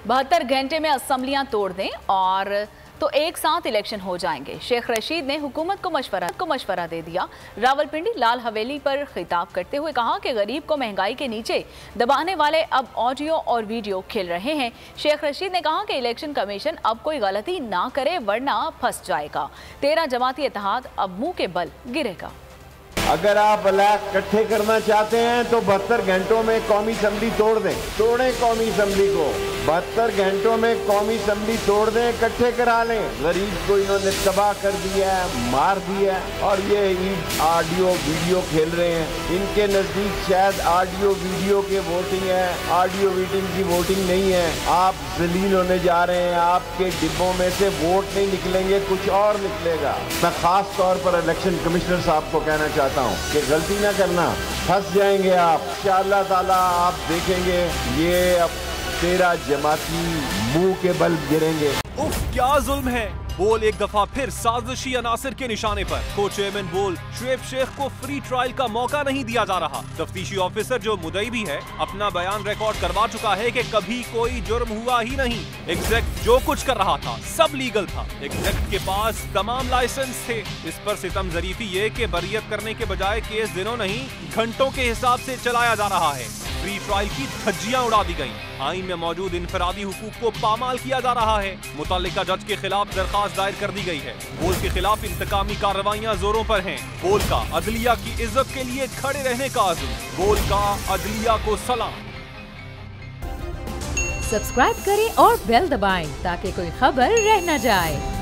72 घंटे में असेंबलियां तोड़ दें और तो एक साथ इलेक्शन हो जाएंगे। शेख रशीद ने हुकूमत को मशवरा दे दिया। रावलपिंडी लाल हवेली पर खिताब करते हुए कहा कि गरीब को महंगाई के नीचे दबाने वाले अब ऑडियो और वीडियो खेल रहे हैं। शेख रशीद ने कहा कि इलेक्शन कमीशन अब कोई गलती ना करे वरना फंस जाएगा। 13 जमाती इत्तेहाद अब मुंह के बल गिरेगा। अगर आप ब्लैक इकट्ठे करना चाहते हैं तो 72 घंटों में कौमी असम्बली तोड़ दें। तोड़ें कौमी असम्बली को, 72 घंटों में कौमी असम्बली तोड़ दें, इकट्ठे करा लें। गरीब को इन्होंने तबाह कर दिया है, मार दिया है और ये ऑडियो वीडियो खेल रहे हैं। इनके नजदीक शायद ऑडियो वीडियो के वोटिंग है, ऑडियो वीडियो की वोटिंग नहीं है। आप जलील होने जा रहे हैं। आपके डिब्बों में से वोट नहीं निकलेंगे, कुछ और निकलेगा। मैं खास तौर पर इलेक्शन कमिश्नर साहब को कहना चाहता हूं कि गलती ना करना, फंस जाएंगे आप। इंशाअल्लाह ताला आप देखेंगे ये अब 13 जमाती मुंह के बल गिरेंगे। उफ क्या जुल्म है। बोल एक दफा फिर साजिशी अनासिर के निशाने पर। को चेयरमैन बोल शुएब शेख को फ्री ट्रायल का मौका नहीं दिया जा रहा। तफ्तीशी ऑफिसर जो मुदई भी है अपना बयान रिकॉर्ड करवा चुका है कि कभी कोई जुर्म हुआ ही नहीं। एग्जैक्ट जो कुछ कर रहा था सब लीगल था। एग्जैक्ट के पास तमाम लाइसेंस थे। इस पर सितम जरीफी ये कि बरियत करने के बजाय केस दिनों नहीं घंटों के हिसाब से चलाया जा रहा है। फ्री ट्रायल की धज्जियां उड़ा दी गयी। आईन में मौजूद इनफरादी हुकूक को पामाल किया जा रहा है। मुतल्लिका जज के खिलाफ दरखास्त दायर कर दी गई है। बोल के खिलाफ इंतकामी कार्रवाइयां जोरों पर हैं। बोल का अदलिया की इज्जत के लिए खड़े रहने का अज़्म। बोल का अदलिया को सलाम। सब्सक्राइब करें और बेल दबाएं ताकि कोई खबर रह न जाए।